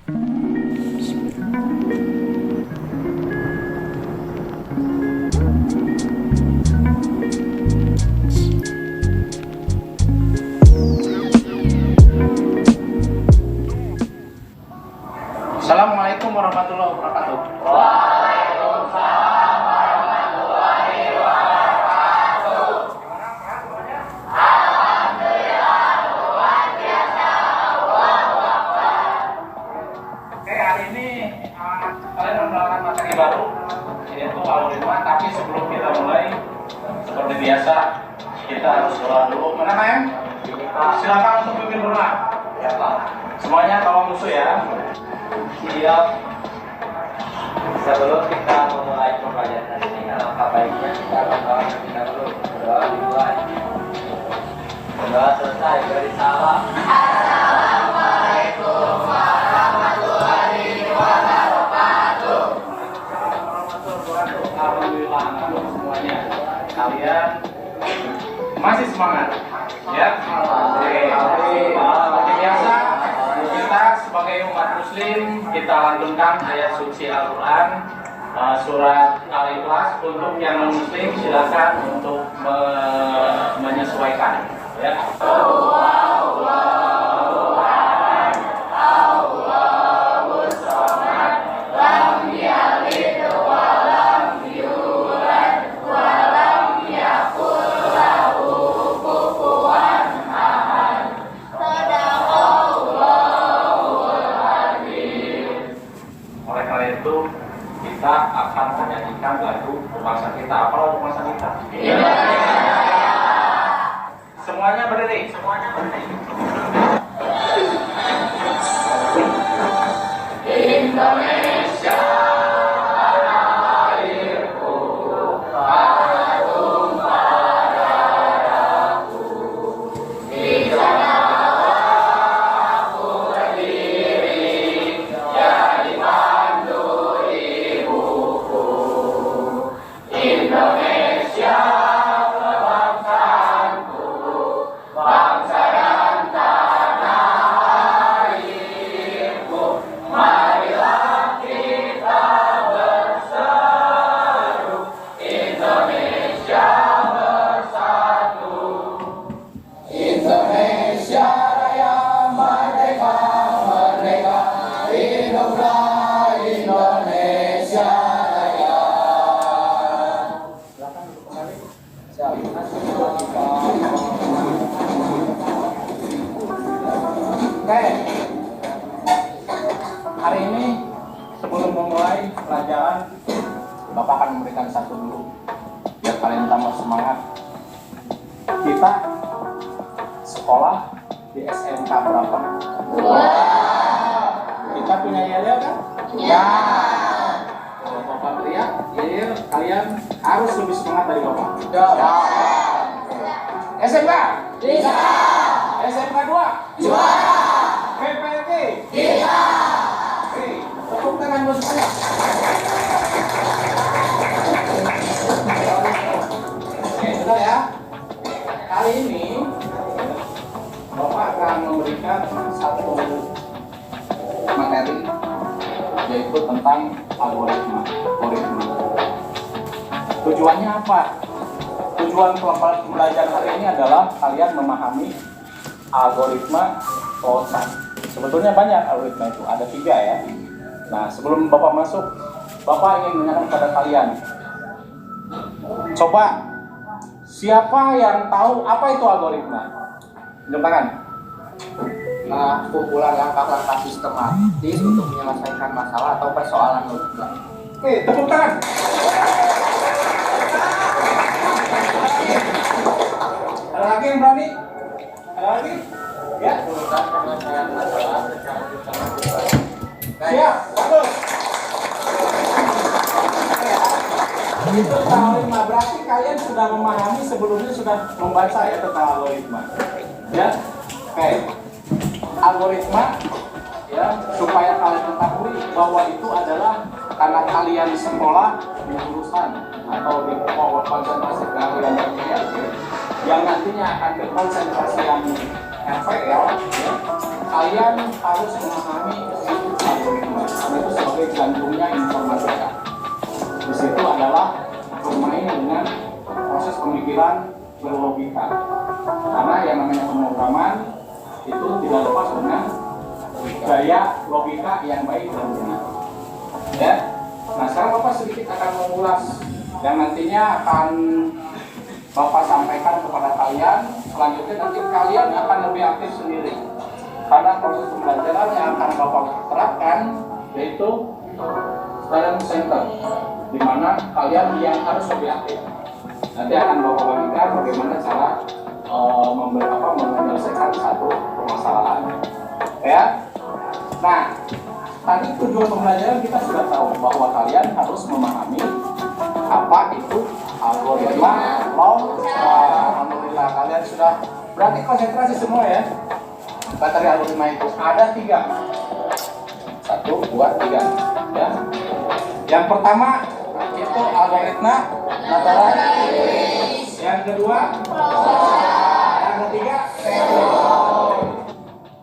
Assalamualaikum warahmatullahi wabarakatuh. Waalaikumsalam warahmatullahi wabarakatuh. Alhamdulillah luar biasa. Allahu Akbar. Oke, hari ini kalian mendapatkan materi baru yaitu algoritma. Tapi sebelum kita mulai, seperti biasa kita harus doa dulu. Mana Em? Silakan untuk pimpin doa. Ya Pak. Semuanya tolong musuh ya. Siap. Sebelum kita memulai pembelajaran hari ini, alangkah baiknya kita berdoa terlebih dahulu. Berdoa dimulai. Berdoa selesai, beri salam. Assalamualaikum warahmatullahi wabarakatuh. Alhamdulillah, untuk semuanya kalian masih semangat ya. Seperti biasa kita sebagai umat muslim kita lantunkan ayat suci Al-Quran surat Al-Ikhlas. Untuk yang non muslim silakan untuk menyesuaikan ya. Oleh karena itu kita akan menyanyikan lagu bangsa kita. Apa lagu bangsa kita? Semuanya berdiri. Indonesia airku, harum padaku. Di sanalah aku berdiri, jadi pandu ibuku. Indonesia kebangsaanku, bangsa dan tanah airku. Marilah kita berseru, Indonesia bersatu. Indonesia Raya merdeka, merdeka, hiduplah Indonesia Raya. Oke. Hari ini sebelum memulai pelajaran, Bapak akan memberikan satu dulu biar kalian tambah semangat. Kita sekolah di SMK berapa? Kita punya yel kan? Ya. Kalau Bapak teriak, yel, kalian harus lebih semangat dari Bapak. Ya. SMK? Bisa. SMK 2? Juara. PPLG? Bisa. Oke, tepuk tangan buat semuanya. Oke, bentar ya. Kali ini Bapak akan memberikan satu materi yaitu tentang algoritma. Tujuannya apa? Tujuan pembelajaran hari ini adalah kalian memahami algoritma Poisson. Sebetulnya banyak algoritma itu, ada 3 ya. Nah, sebelum Bapak masuk, Bapak ingin menanyakan kepada kalian. Coba, siapa yang tahu apa itu algoritma? Tunjuk tangan. Kumpulan langkah-langkah sistematis untuk menyelesaikan masalah atau persoalan logika. Oke, tepuk tangan. Ada lagi yang berani? Ada lagi? Ya. Urutan penyelesaian masalah secara sistematis. Siap, bagus. Itu algoritma, berarti kalian sudah memahami sebelumnya, sudah membaca ya tentang algoritma. Ya, oke. Algoritma, ya, supaya kalian ketahui bahwa itu adalah karena kalian di sekolah di jurusan atau di konsentrasi kalian yang nantinya akan berkonsentrasi yang FPL, ya, kalian harus memahami algoritma. sebagai jantungnya informatika. Di situ adalah bermain dengan proses pemikiran berlogika. Karena yang namanya pemrograman itu tidak lepas dengan gaya logika yang baik dan benar. Ya. Nah, sekarang Bapak sedikit akan mengulas yang nantinya akan Bapak sampaikan kepada kalian. Selanjutnya nanti kalian akan lebih aktif sendiri. Karena proses pembelajaran yang akan Bapak terapkan yaitu student center, di mana kalian yang harus lebih aktif. Nanti akan Bapak bagikan bagaimana cara menyelesaikan satu permasalahan. Ya. Nah, tadi tujuan pembelajaran kita sudah tahu bahwa kalian harus memahami apa itu algoritma long. Alhamdulillah kalian sudah berarti konsentrasi semua ya. Materi algoritma itu ada 3. 1, 2, 3. Ya. Yang pertama itu algoritma natural. Yang kedua, yang ketiga,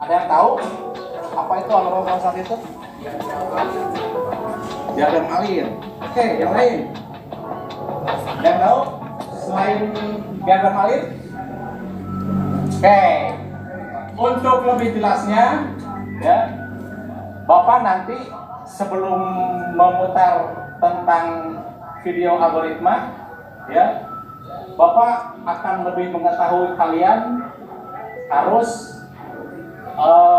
ada yang tahu apa itu algoritma saat itu? Diagram alir. Oke, yang lain. Yang tahu selain diagram alir? Oke. Untuk lebih jelasnya, ya, Bapak nanti sebelum memutar tentang video algoritma, ya, Bapak akan lebih mengetahui kalian harus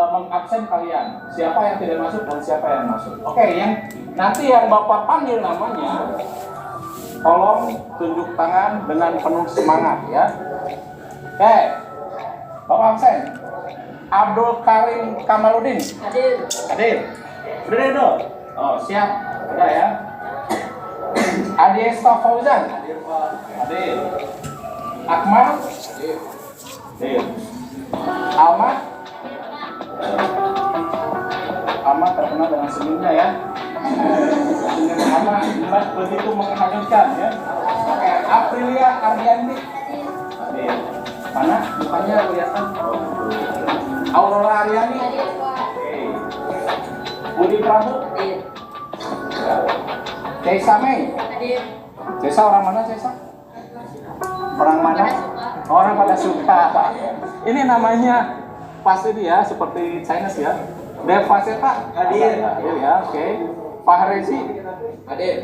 mengabsen kalian siapa yang tidak masuk dan siapa yang masuk. Oke, yang nanti yang Bapak panggil namanya, tolong tunjuk tangan dengan penuh semangat ya. Oke, Bapak absen. Abdul Karim Kamaludin. Hadir. Hadir. Udah deh. Oh, siap. Udah ya. Adiesta Fauzan. Hadir, Pak. Hadir. Akmal. Hadir. Hadir. Ahmad. Ahmad terkenal dengan senyumnya ya. Senyum Ahmad begitu menghanyutkan ya. Oke, Aprilia Ardianti. Hadir. Mana? Mukanya kelihatan. Aurora Aryani. Oke. Budi Prabu. Hadir. Cesa Mei. Hadir. Cesa orang mana Cesa? Orang mana? Orang pada suka. Ini namanya pasti dia seperti Chinese ya. Deva Seta. Hadir. Hadir ya. Oke. Fahrezi. Hadir.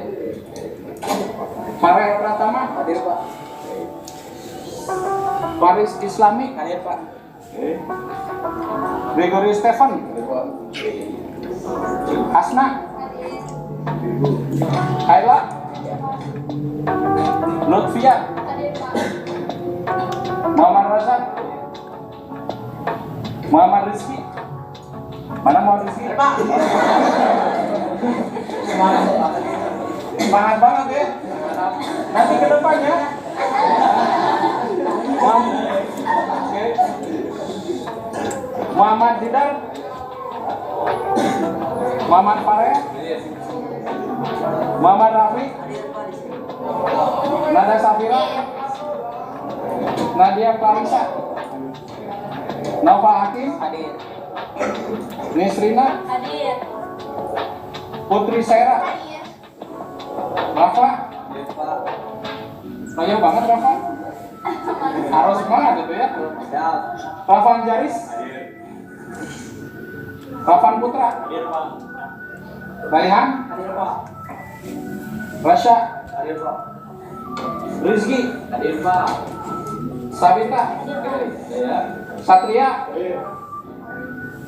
Farel Pratama. Hadir Pak. Baris Islami. Hadir Pak. Oke. Gregory Stephen. Hasna. Kayla. Lutfia. Muhammad Razak. Muhammad Rizki. Mana Muhammad Rizki? Pak. Semangat banget ya. Nanti ke depannya. Oke. Muhammad Didar. Muhammad Fareh. Muhammad Rafi. Nada Safira. Nadia Clarissa. Nova Hakim. Hadir. Nisrina. Hadir. Putri Saira. Rafa. Hadir Pak. Banyak banget Rafa. Harus semangat gitu ya. Siap. Rafan Jaris. Hadir. Rafan Putra. Hadir Pak. Raihan. Hadir Pak. Rasya. Hadir Pak. Rizky. Hadir Pak. Sabita. Hadir. Ya. Satria. Hadir.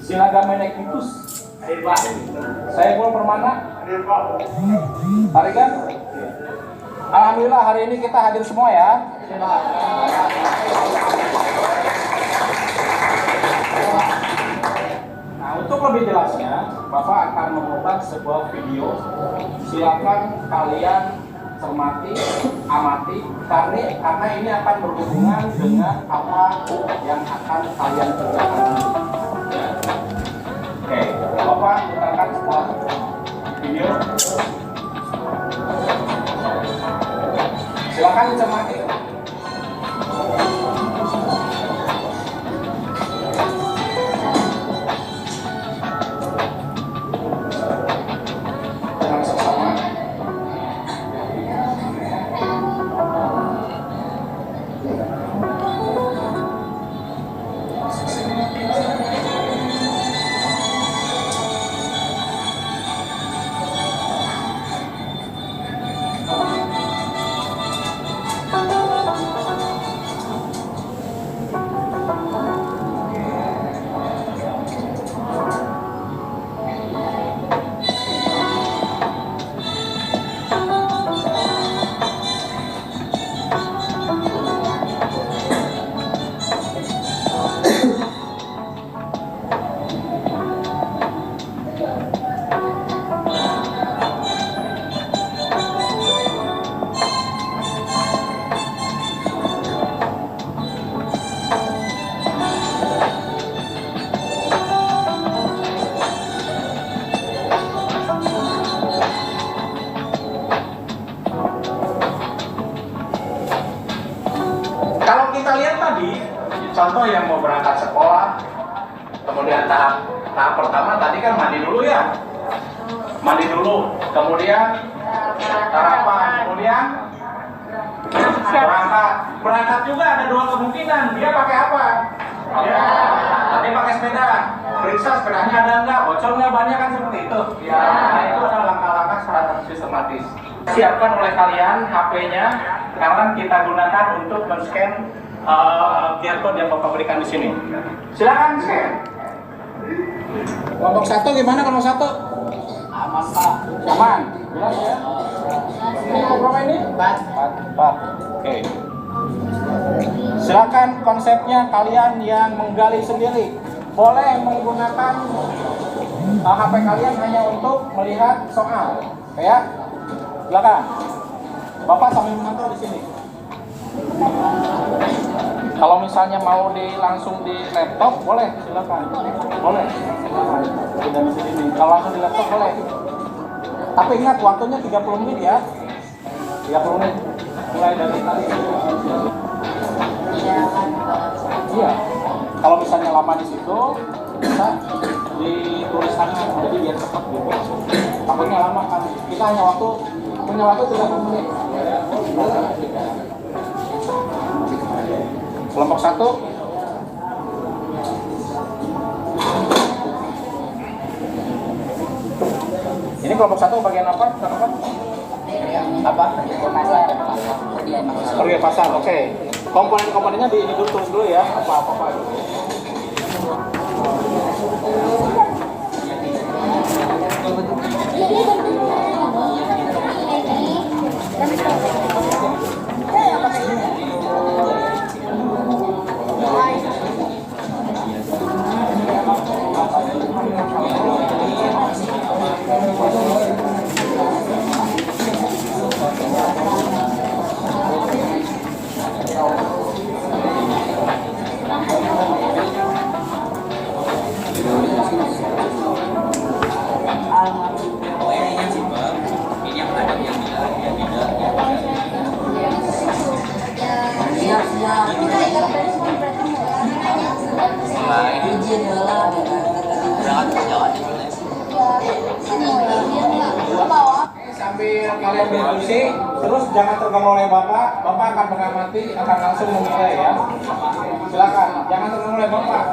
Silagame Neknitus. Hadir Pak. Saiful Permana. Hadir Pak. Tarigan. Alhamdulillah hari ini kita hadir semua ya. Hadir Pak. Nah, untuk lebih jelasnya, Bapak akan memutar sebuah video. Silakan kalian cermati, amati, karena ini akan berhubungan dengan apa yang akan kalian kerjakan. Oke, Bapak putarkan sebuah video. Silakan dicermati. mau berangkat sekolah, kemudian tahap pertama tadi kan mandi dulu ya, mandi dulu, kemudian sarapan, kemudian berangkat juga ada dua kemungkinan, dia pakai apa? Ya, tadi pakai sepeda, periksa sepedanya ada enggak, bocornya banyak kan seperti itu. Ya, itu adalah langkah-langkah strategi sistematis. Siapkan oleh kalian HP-nya, sekarang kita gunakan untuk men-scan QR code yang Bapak berikan di sini. Silakan scan. Kelompok 1 gimana kelompok 1? Aman Pak. Aman. Jelas ya? Ini berapa ini? 4. Oke. Silakan konsepnya kalian yang menggali sendiri. Boleh menggunakan HP kalian hanya untuk melihat soal. Ya. Silakan. Bapak sambil memantau di sini. Kalau misalnya mau langsung di laptop boleh, silakan. Boleh. Tidak di sini. Kalau langsung di laptop boleh. Tapi ingat waktunya 30 menit ya. 30 menit. Mulai dari tadi. Iya. Kalau misalnya lama di situ bisa ditulis tangan, jadi biar cepat gitu. Takutnya lama kan. Kita hanya punya waktu 30 menit. Kelompok 1. Ini kelompok 1 bagian apa? Apa? Pergi pasar. Oke. Komponen-komponennya di ini dulu, tulis dulu ya. Apa-apa gitu. Sambil kalian diskusi, terus jangan terganggu oleh Bapak. Bapak akan mengamati, akan langsung memulai ya. Silakan, jangan terganggu oleh Bapak.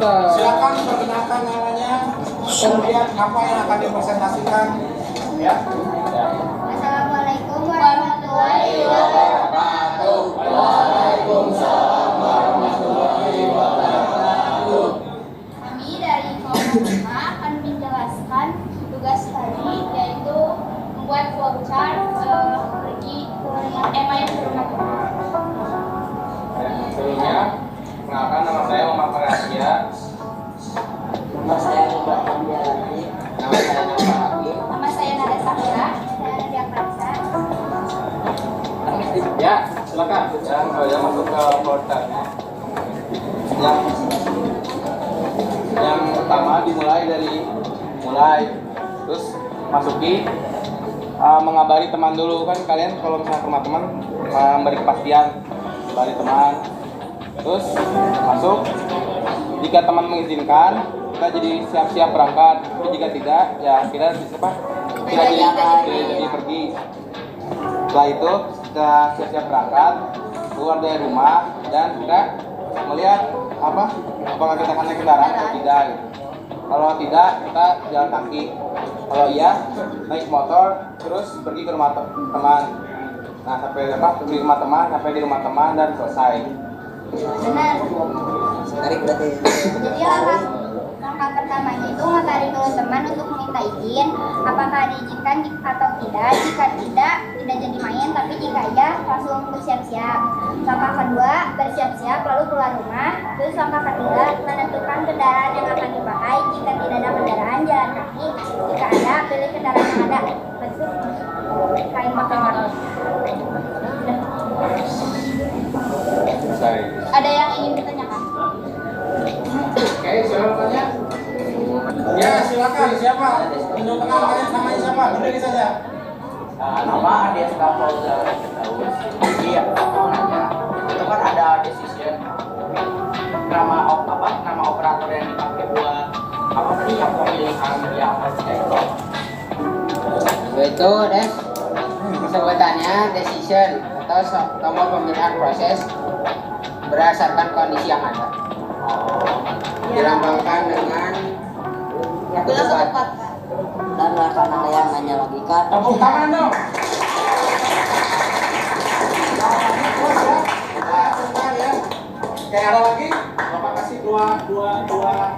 Silakan perkenalkan namanya, kemudian apa yang akan dipresentasikan, ya. Assalamualaikum warahmatullahi wabarakatuh. Waalaikumsalam warahmatullahi wabarakatuh. Kami dari kelompok 5 akan menjelaskan tugas tadi, yaitu membuat flowchart pergi MIS ke rumah teman. Sebelumnya, kenalkan nama saya Muhammad Farahia. Nama saya Mbak Kambiarati. Nama saya Nova Hakim. Nama saya Nada Sakura. Saya Nadia Kansa. Ya, silakan. Ya, masuk ke flowchartnya. Yang pertama dimulai dari terus masuki, mengabari teman dulu kan. Kalian kalau misalnya ke rumah teman, memberi kepastian, mengabari teman, terus masuk. Jika teman mengizinkan, kita jadi siap-siap berangkat. Tapi jika tidak, ya kita jadi pergi. Setelah itu kita siap-siap berangkat, keluar dari rumah, dan kita melihat apa apakah kita akan naik kendaraan atau tidak gitu. Kalau tidak kita jalan kaki. Kalau iya naik motor terus pergi ke rumah teman. Nah sampai pergi ke rumah teman sampai di rumah teman dan selesai. Benar. Tarik berarti. Jadi langkah pertamanya itu ngabari dulu teman untuk meminta izin apakah diizinkan atau tidak. Jika tidak jadi main, tapi jika ya langsung bersiap-siap. Langkah kedua bersiap-siap lalu keluar rumah. Terus langkah ketiga menentukan kendaraan yang akan dipakai. Jika tidak ada kendaraan jalan kaki, jika ada pilih kendaraan yang ada. Betul. Kain makanan. Selesai. Ada yang ingin ditanyakan? Oke, siapa tanya? Ya, silakan. Siapa? Tunjukkan kalian namanya siapa? Berdiri saja. Nama Adias Kapolda Daus. Iya, nanya. Itu kan ada decision. Nama operator yang dipakai buat apa tadi yang pemilihan yang itu. Itu Des. Sebutannya decision atau nomor pemilihan proses berdasarkan kondisi yang ada. Dilambangkan dengan Tepat. dan karena ada yang nanya lagi kan. Tepuk tangan dong. Oke, ada lagi? Bapak kasih dua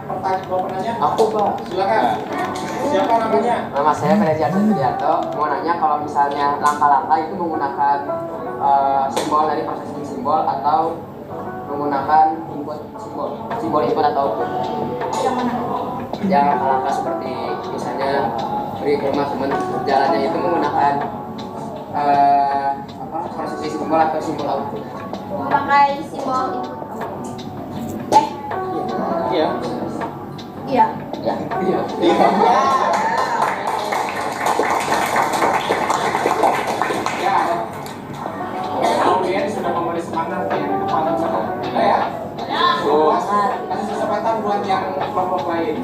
pertanyaan. Aku Pak. Silakan. Siapa namanya? Nama saya Ferdian Supriyanto. Mau nanya kalau misalnya langkah-langkah itu menggunakan simbol dari processing simbol atau menggunakan simbol input atau output. Yang mana? Yang langkah seperti misalnya pergi ke rumah teman jalannya itu menggunakan processing simbol atau simbol output. Memakai simbol input. Iya. Iya. Ya. Iya. Ya. Kalian sudah memberi semangat ya di depan sana. Ya. Terus kasih kesempatan buat yang kelompok lain.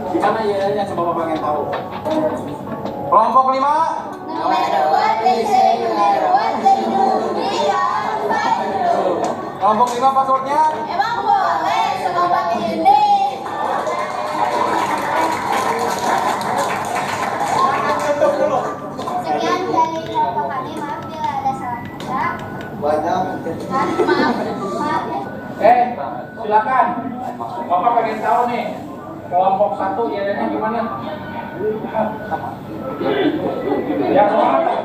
Di mana ya coba Bapak pengen tahu. Kelompok 5. No matter what they say, no matter what they do, we are fighting. Kelompok 5 passwordnya. Emang boleh semua pakai ini? Tutup dulu. Sekian dari kelompok kami, maaf bila ada salah kata. Maaf ya. Silakan. Bapak pengen tahu nih. Kelompok 1 iadanya gimana? Ya, semangat.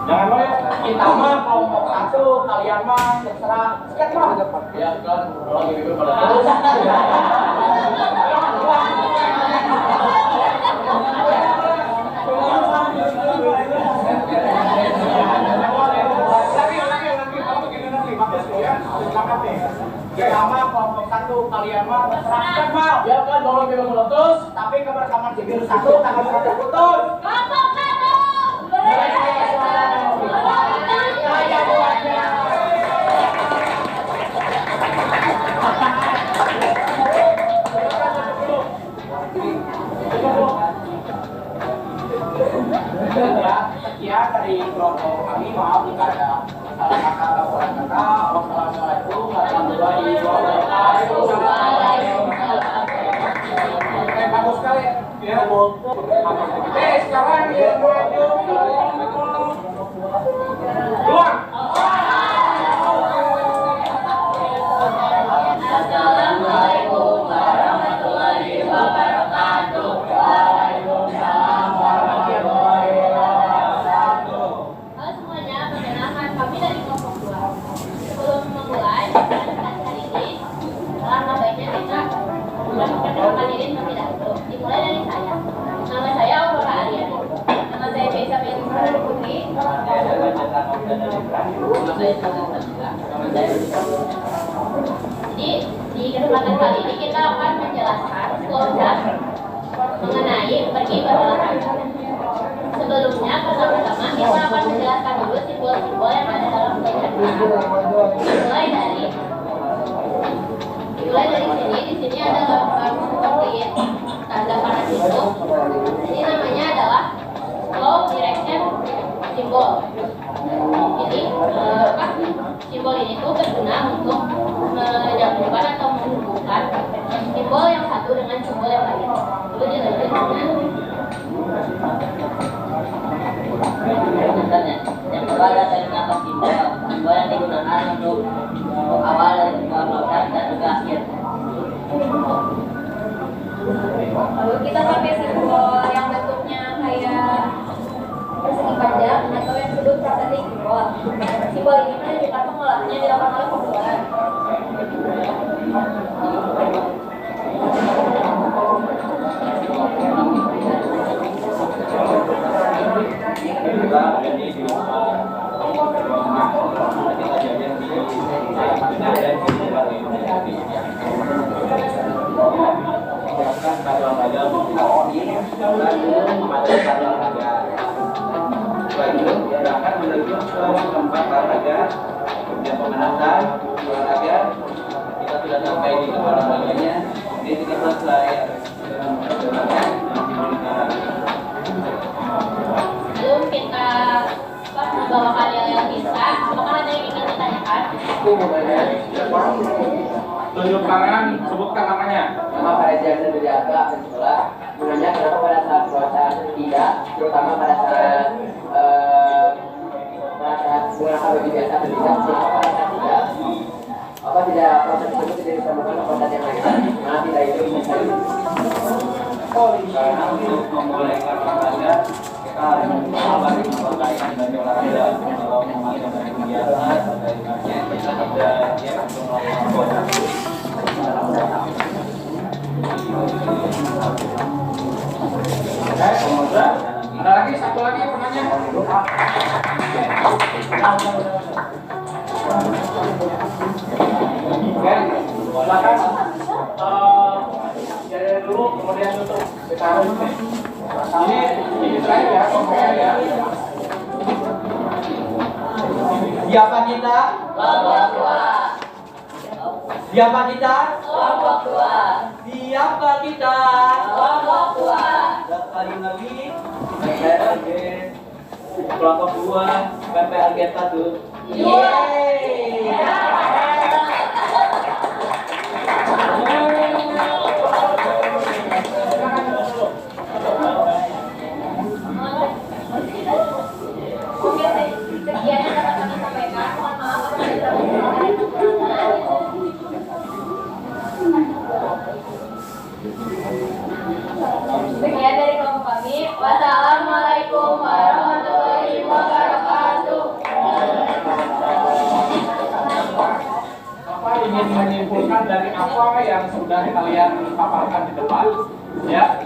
Jangan loyo. Kita mah kelompok 1, kalian mah terserah. Sikat mah. Ya kan, lagi itu pada terus. Sama kelompok 1 kalian mah terserah mah. Ya kan kalau kita meletus, tapi kebersamaan sipil 1 tangan sudah putus. Kelompok 1. Saya buatnya. Sekian dari kelompok kami, maaf jika ada salah kata atau kurang kata. Wassalamualaikum warahmatullahi wabarakatuh. Bagus sekali ya. Sekarang ya maju. Keluar. Assalamualaikum warahmatullahi wabarakatuh. Waalaikumsalam warahmatullahi wabarakatuh. Halo semuanya, perkenalkan kami dari kelompok 2. Sebelum memulai presentasi hari ini, alangkah baiknya kita memperkenalkan diri terlebih dahulu. Dimulai dari saya. Nama saya Aurora Aryani. Nama saya Kaisa Binti Putri. Jadi di kesempatan kali ini kita akan menjelaskan flowchart mengenai pergi berolahraga. Sebelumnya, pertama-tama kita akan menjelaskan dulu simbol-simbol yang ada dalam flowchart. Dimulai dari sini. Di sini ada gambar seperti tanda panah itu. Ini namanya adalah flow direction symbol. Jadi simbol ini tuh berguna untuk Kedua, data yang akan simbol. Simbol yang digunakan untuk awal dari sebuah proses dan juga akhir. Lalu kita pakai simbol yang bentuknya kayak persegi panjang atau yang disebut prosthetic simbol. Simbol ini menunjukkan pengolahannya dilakukan oleh komputer. akan menuju ke tempat olahraga dan pemanasan olahraga. Kita sudah sampai di tempat olahraganya di titik selesai. Sebelum kita membawakan yang bisa, apakah ada yang ingin ditanyakan? Tunjuk tangan, sebutkan namanya. Nama Fareja Sudiarta sekolah. Gunanya kenapa pada saat puasa tidak, terutama pada saat menggunakan baju biasa atau tidak, kenapa pada saat tidak? Apa tidak proses tersebut tidak disambungkan ke konten yang lain? Nah, tidak itu bisa. Karena untuk membolehkan olahraga kita harus mengawali perbaikan dari olahraga. Kalau memang yang dari kegiatan dari bagian kita ada ya untuk melakukan Kemudian ada lagi satu lagi penanya. Oke, silakan. Dari dulu kemudian tutup. Kita harus ini saya ya, komplain ya. siapa kita? Kelompok 2. Siapa kita? Kelompok 2. Siapa kita? Kelompok 2. Sekali lagi. Kelompok 2 PPLG 1. Yeay. Oke, sekian yang dapat kami sampaikan. Mohon maaf apabila ada kesalahan. Sekian dari kelompok kami. Wassalamualaikum warahmatullahi wabarakatuh. Bapak ingin menyimpulkan dari apa yang sudah kalian paparkan di depan, ya.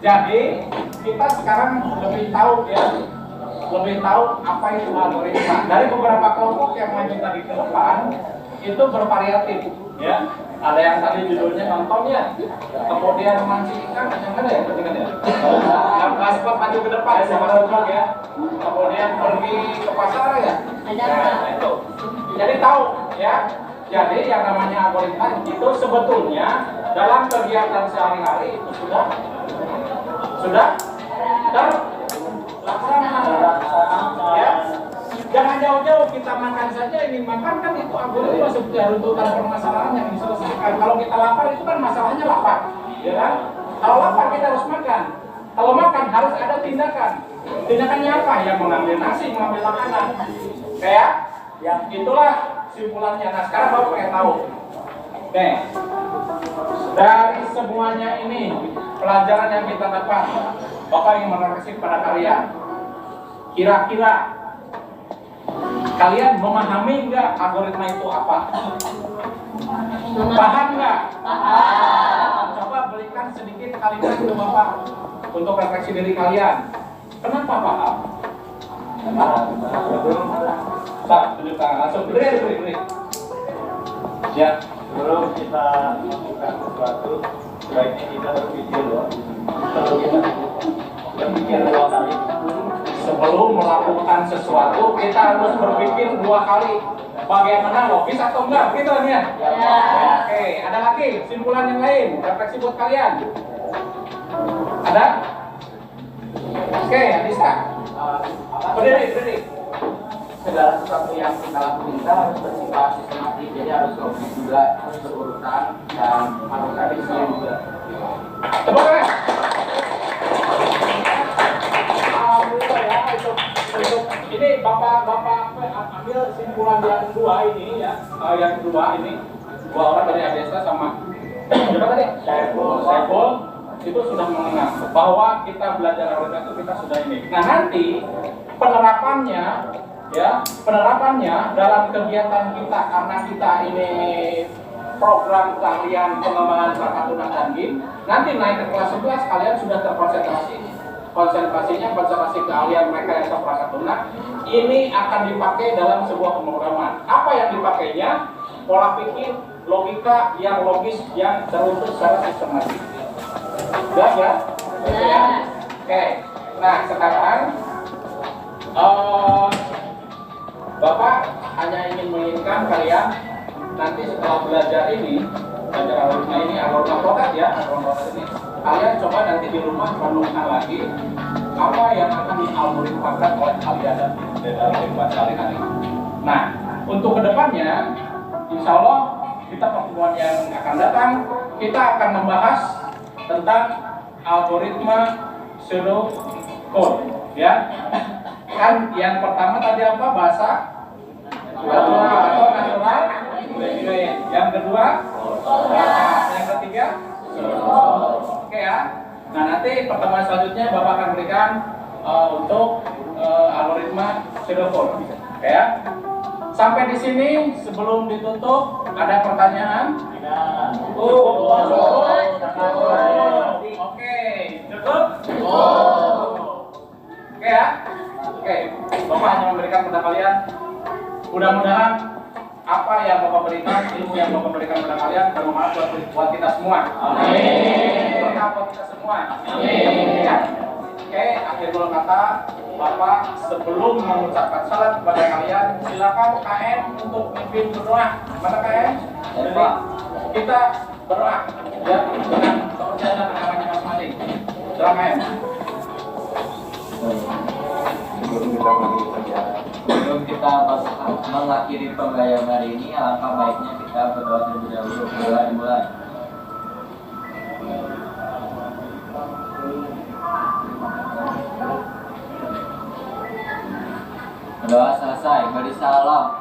Jadi kita sekarang lebih tahu ya, lebih tahu apa itu algoritma. Dari beberapa kelompok yang maju tadi ke depan itu bervariatif, ya. Ada yang tadi judulnya nontonnya, kemudian mancing ikan, yang mana ya? Pentingan ya? Yang paspor maju ke depan, sama dong ya. Kemudian pergi ke pasar ya. Nah, itu. Jadi tahu ya. Jadi yang namanya algoritma itu sebetulnya dalam kegiatan sehari-hari itu sudah terlaksana. Ya. Jangan jauh-jauh kita makan saja, ingin makan kan itu algoritma sebenarnya runtutan permasalahan yang diselesaikan. Kalau kita lapar itu kan masalahnya lapar, ya kan? Kalau lapar kita harus makan. Kalau makan harus ada tindakan. Tindakannya apa? Ya mengambil nasi, mengambil makanan. Kayak ya itulah simpulannya. Nah sekarang Bapak pengen tahu. Nih, dari semuanya ini pelajaran yang kita dapat, Bapak ingin merefleksi kepada kalian. Kira-kira kalian memahami nggak algoritma itu apa? Paham nggak? Paham. Coba berikan sedikit kalimat ke Bapak untuk refleksi diri kalian. Kenapa paham? Tak, tunjuk tangan langsung. Beri. Ya. Sebelum kita melakukan sesuatu, sebaiknya kita berpikir dua. Kalau kita berpikir dua kali. Sebelum melakukan sesuatu, kita harus berpikir 2 kali. Bagaimana, logis atau enggak? Gitu kan ya? Ya. Oke, ada lagi simpulan yang lain, refleksi buat kalian. Ada? Oke, bisa. Berdiri. Segala sesuatu yang kita lakukan kita harus bersifat sistematis, jadi harus logis juga, harus berurutan dan harus efisien juga. Tepuk tangan. Alhamdulillah ya, untuk ini Bapak ambil simpulan yang dua ini ya, yang kedua ini dua orang dari Adesa sama siapa tadi? Saiful itu sudah mengenal bahwa kita belajar algoritma itu kita sudah ini. Nah nanti penerapannya dalam kegiatan kita karena kita ini program keahlian pengembangan bakat lunak dan game, nanti naik ke kelas 11 kalian sudah terkonsentrasi. Konsentrasi keahlian mereka yang perangkat lunak ini akan dipakai dalam sebuah pemrograman. Apa yang dipakainya? Pola pikir, logika yang logis yang terukur secara sistematis. Jelas ya? Oke. Nah sekarang Bapak hanya ingin menginginkan kalian nanti setelah belajar algoritma ini, algoritma proses ya, algoritma proses ini, kalian coba nanti di rumah renungkan lagi apa yang akan dialgoritmakan oleh kalian dalam kehidupan sehari-hari. Nah, untuk kedepannya, insya Allah kita pertemuan yang akan datang, kita akan membahas tentang algoritma pseudocode, ya. Kan yang pertama tadi apa? Bahasa natural, yang kedua yang ketiga oke ya. Nah nanti pertemuan selanjutnya Bapak akan berikan untuk algoritma pseudocode, ya. Sampai di sini sebelum ditutup ada pertanyaan? Oke, cukup? Oke ya. Oke, Bapak hanya memberikan kepada kalian. Mudah-mudahan apa yang Bapak berikan, ilmu yang Bapak berikan kepada kalian bermanfaat buat kita semua. Amin. Berkah buat kita semua. Amin. Ya. Oke, akhir kata Bapak sebelum mengucapkan salam kepada kalian, silakan KM untuk memimpin berdoa. Mana KM? Jadi kita berdoa ya dengan kepercayaan dan agamanya masing-masing. Silakan KM. Sebelum kita mengakhiri pembelajaran hari ini, alangkah baiknya kita berdoa terlebih dahulu. Dimulai. Berdoa selesai, beri salam.